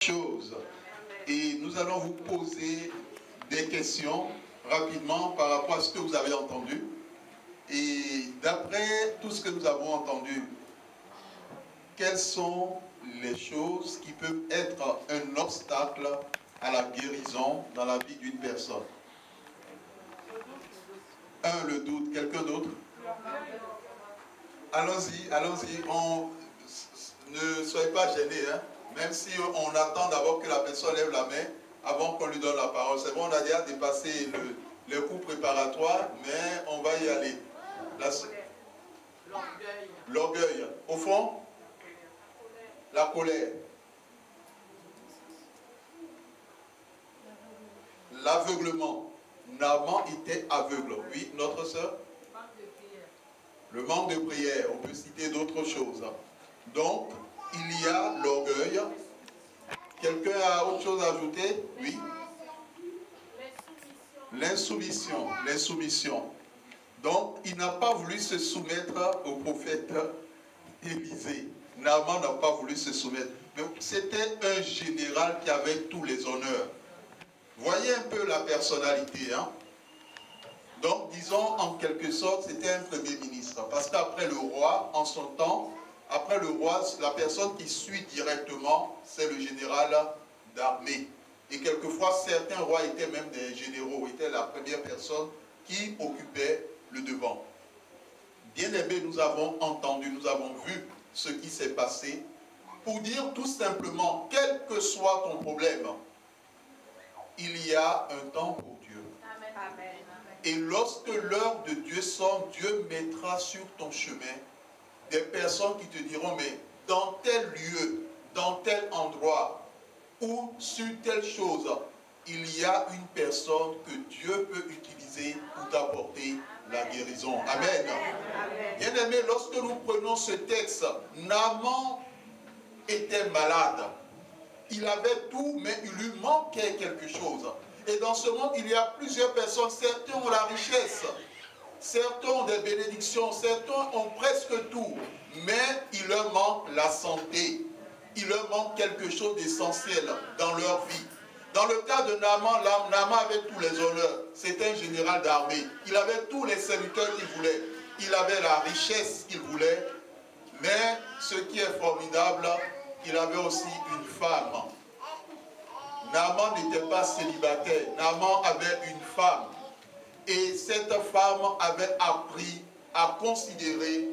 Choses. Et nous allons vous poser des questions rapidement par rapport à ce que vous avez entendu. Et d'après tout ce que nous avons entendu, quelles sont les choses qui peuvent être un obstacle à la guérison dans la vie d'une personne? Un, le doute. Quelqu'un d'autre? Allons-y, allons-y. Ne soyez pas gênés, hein? Même si on attend d'abord que la personne lève la main avant qu'on lui donne la parole. C'est bon, on a déjà dépassé le cours préparatoire, mais on va y aller. L'orgueil. Au fond, la colère. L'aveuglement. Naaman était aveugle. Oui, notre soeur? Le manque de prière. On peut citer d'autres choses. Donc, il y a l'orgueil. Quelqu'un a autre chose à ajouter? Oui. L'insoumission. L'insoumission. Donc, il n'a pas voulu se soumettre au prophète Élisée. Naaman n'a pas voulu se soumettre. Mais c'était un général qui avait tous les honneurs. Voyez un peu la personnalité, hein? Donc, disons, en quelque sorte, c'était un premier ministre. Parce qu'après le roi, en son temps, après le roi, la personne qui suit directement, c'est le général d'armée. Et quelquefois, certains rois étaient même des généraux, étaient la première personne qui occupait le devant. Bien aimé, nous avons entendu, nous avons vu ce qui s'est passé pour dire tout simplement, quel que soit ton problème, il y a un temps pour Dieu. Amen. Et lorsque l'heure de Dieu sonne, Dieu mettra sur ton chemin des personnes qui te diront, mais dans tel lieu, dans tel endroit, ou sur telle chose, il y a une personne que Dieu peut utiliser pour t'apporter la guérison. Amen. Bien aimé, lorsque nous prenons ce texte, Naaman était malade. Il avait tout, mais il lui manquait quelque chose. Et dans ce monde, il y a plusieurs personnes. Certains ont la richesse, certains ont des bénédictions, certains ont presque tout, mais il leur manque la santé. Il leur manque quelque chose d'essentiel dans leur vie. Dans le cas de Naaman, Naaman avait tous les honneurs. C'était un général d'armée. Il avait tous les serviteurs qu'il voulait. Il avait la richesse qu'il voulait. Mais ce qui est formidable, il avait aussi une femme. Naaman n'était pas célibataire. Naaman avait une femme. Et cette femme avait appris à considérer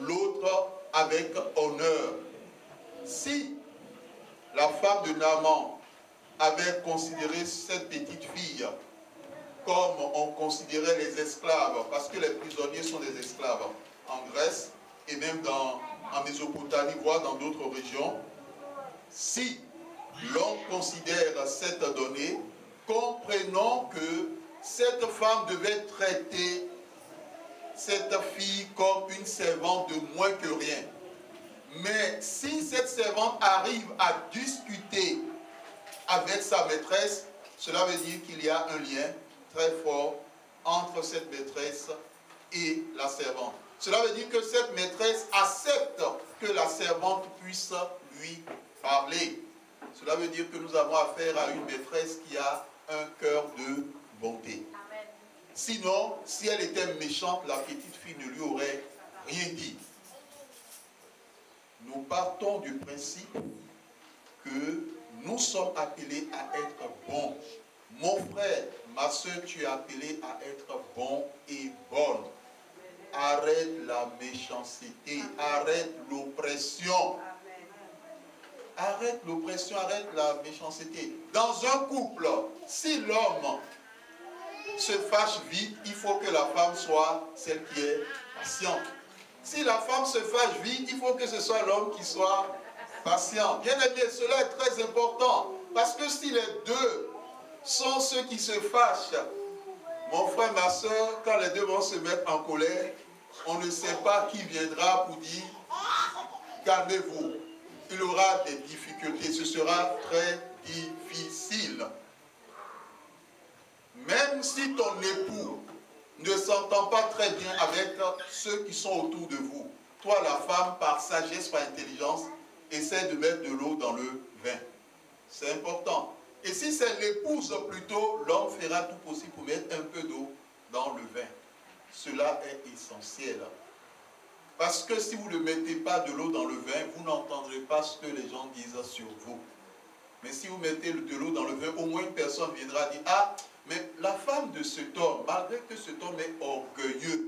l'autre avec honneur. Si la femme de Naaman avait considéré cette petite fille comme on considérait les esclaves, parce que les prisonniers sont des esclaves en Grèce et même en Mésopotamie, voire dans d'autres régions, si l'on considère cette donnée, comprenons que cette femme devait traiter cette fille comme une servante de moins que rien. Mais si cette servante arrive à discuter avec sa maîtresse, cela veut dire qu'il y a un lien très fort entre cette maîtresse et la servante. Cela veut dire que cette maîtresse accepte que la servante puisse lui parler. Cela veut dire que nous avons affaire à une maîtresse qui a un cœur de bonté. Amen. Sinon, si elle était méchante, la petite fille ne lui aurait rien dit. Nous partons du principe que nous sommes appelés à être bons. Mon frère, ma soeur, tu es appelé à être bon et bonne. Arrête la méchanceté, arrête l'oppression. Arrête l'oppression, arrête la méchanceté. Dans un couple, si l'homme se fâche vite, il faut que la femme soit celle qui est patiente. Si la femme se fâche vite, il faut que ce soit l'homme qui soit patient. Bien aimé, cela est très important. Parce que si les deux sont ceux qui se fâchent, mon frère, ma soeur, quand les deux vont se mettre en colère, on ne sait pas qui viendra pour dire « calmez-vous ». Il aura des difficultés, ce sera très difficile. Même si ton époux ne s'entend pas très bien avec ceux qui sont autour de vous, toi la femme, par sagesse, par intelligence, essaie de mettre de l'eau dans le vin. C'est important. Et si c'est l'épouse plutôt, l'homme fera tout possible pour mettre un peu d'eau dans le vin. Cela est essentiel. Parce que si vous ne mettez pas de l'eau dans le vin, vous n'entendrez pas ce que les gens disent sur vous. Mais si vous mettez de l'eau dans le vin, au moins une personne viendra dire, ah, mais la femme de cet homme, malgré que cet homme est orgueilleux,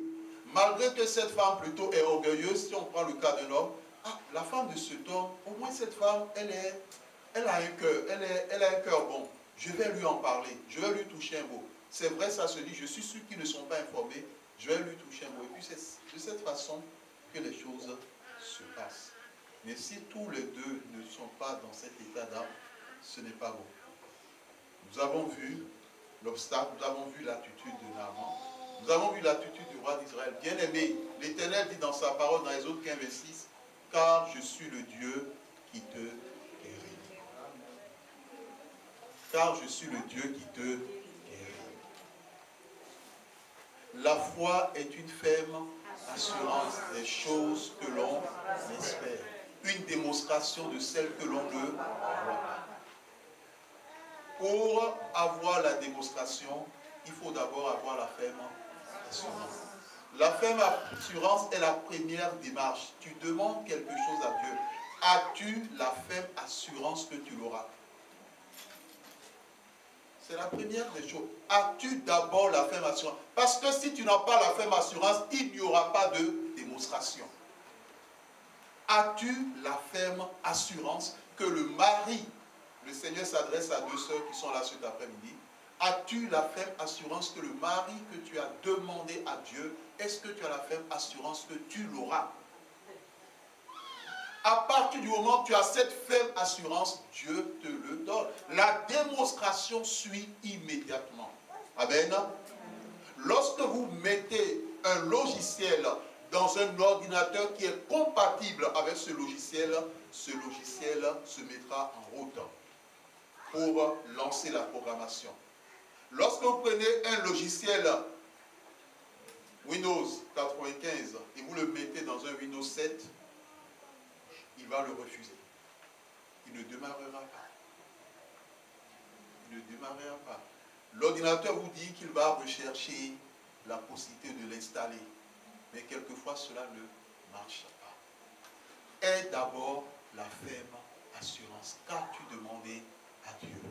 malgré que cette femme plutôt est orgueilleuse, si on prend le cas d'un homme, ah, la femme de cet homme, au moins cette femme, elle a un cœur, elle a un cœur bon. Je vais lui en parler, je vais lui toucher un mot. C'est vrai, ça se dit, je suis sûr qu'ils ne sont pas informés, je vais lui toucher un mot. Et puis c'est de cette façon que les choses se passent. Mais si tous les deux ne sont pas dans cet état d'âme, ce n'est pas bon. Nous avons vu l'obstacle, nous avons vu l'attitude de Naaman, nous avons vu l'attitude du roi d'Israël. Bien aimé, l'Éternel dit dans sa parole dans Exode 15, 26, car je suis le Dieu qui te guérit. Car je suis le Dieu qui te guérit. La foi est une ferme assurance des choses que l'on espère. Une démonstration de celles que l'on ne voit pas. Pour avoir la démonstration, il faut d'abord avoir la ferme assurance. La ferme assurance est la première démarche. Tu demandes quelque chose à Dieu. As-tu la ferme assurance que tu l'auras? C'est la première des choses. As-tu d'abord la ferme assurance? Parce que si tu n'as pas la ferme assurance, il n'y aura pas de démonstration. As-tu la ferme assurance que le mari, le Seigneur s'adresse à deux sœurs qui sont là cet après-midi, as-tu la ferme assurance que le mari que tu as demandé à Dieu, est-ce que tu as la ferme assurance que tu l'auras? À partir du moment où tu as cette ferme assurance, Dieu te le donne. La démonstration suit immédiatement. Amen. Lorsque vous mettez un logiciel dans un ordinateur qui est compatible avec ce logiciel se mettra en route pour lancer la programmation. Lorsque vous prenez un logiciel Windows 95 et vous le mettez dans un Windows 7, il va le refuser. Il ne démarrera pas. Il ne démarrera pas. L'ordinateur vous dit qu'il va rechercher la possibilité de l'installer. Mais quelquefois, cela ne marche pas. Aie d'abord la ferme assurance. Qu'as-tu demandé à Dieu?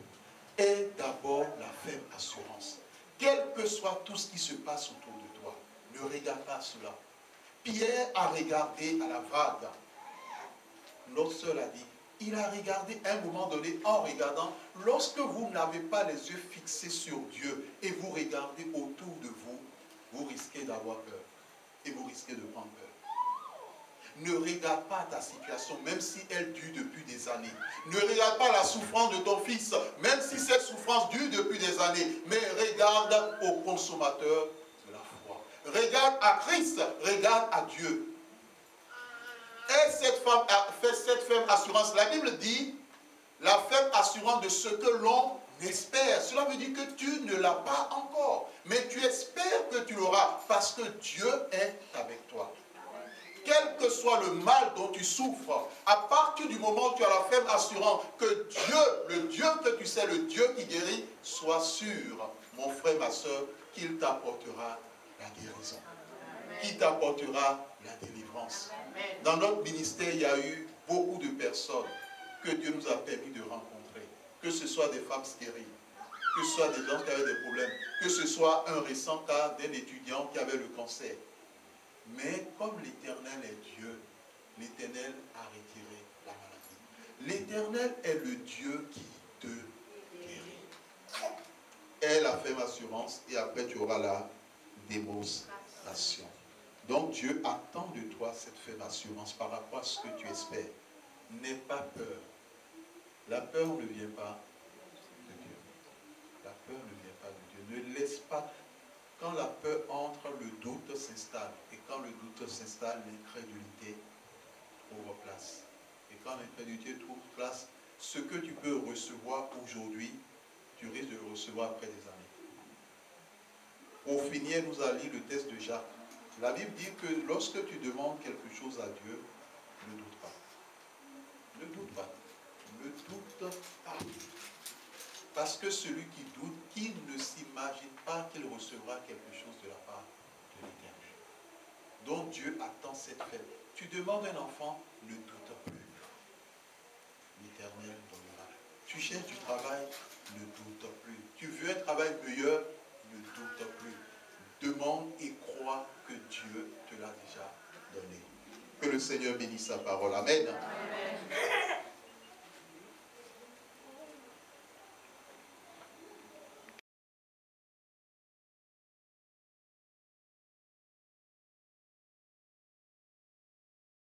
Aie d'abord la ferme assurance. Quel que soit tout ce qui se passe autour de toi, ne regarde pas cela. Pierre a regardé à la vague. Notre sœur l'a dit. Il a regardé à un moment donné, en regardant, lorsque vous n'avez pas les yeux fixés sur Dieu et vous regardez autour de vous, vous risquez d'avoir peur. Et vous risquez de prendre peur. Ne regarde pas ta situation, même si elle dure depuis des années. Ne regarde pas la souffrance de ton fils, même si cette souffrance dure depuis des années. Mais regarde au consommateur de la foi. Regarde à Christ, regarde à Dieu. Et cette femme a fait cette ferme assurance. La Bible dit, la ferme assurance de ce que l'on espère. Cela veut dire que tu ne l'as pas encore. Mais tu espères que tu l'auras parce que Dieu est avec toi. Quel que soit le mal dont tu souffres, à partir du moment où tu as la ferme assurance que Dieu, le Dieu que tu sais, le Dieu qui guérit, sois sûr, mon frère, ma soeur, qu'il t'apportera la guérison. Qu'il t'apportera la délivrance. Dans notre ministère, il y a eu beaucoup de personnes que Dieu nous a permis de rencontrer. Que ce soit des femmes stériles, que ce soit des gens qui avaient des problèmes, que ce soit un récent cas d'un étudiant qui avait le cancer. Mais comme l'Éternel est Dieu, l'Éternel a retiré la maladie. L'Éternel est le Dieu qui te guérit. Aie la ferme assurance et après tu auras la démonstration. Donc Dieu attend de toi cette ferme assurance par rapport à ce que tu espères. N'aie pas peur. La peur ne vient pas de Dieu. La peur ne vient pas de Dieu. Ne laisse pas. Quand la peur entre, le doute s'installe. Et quand le doute s'installe, l'incrédulité trouve place. Et quand l'incrédulité trouve place, ce que tu peux recevoir aujourd'hui, tu risques de le recevoir après des années. Pour finir, nous allons lire le texte de Jacques. La Bible dit que lorsque tu demandes quelque chose à Dieu, ne doute pas. Ne doute pas. ne doute pas. Parce que celui qui doute, qu'il ne s'imagine pas qu'il recevra quelque chose de la part de l'Éternel. Donc Dieu attend cette fête. Tu demandes un enfant, ne doute plus. L'Éternel donnera. Tu cherches du travail, ne doute plus. Tu veux un travail meilleur, ne doute plus. Demande et crois que Dieu te l'a déjà donné. Que le Seigneur bénisse sa parole. Amen.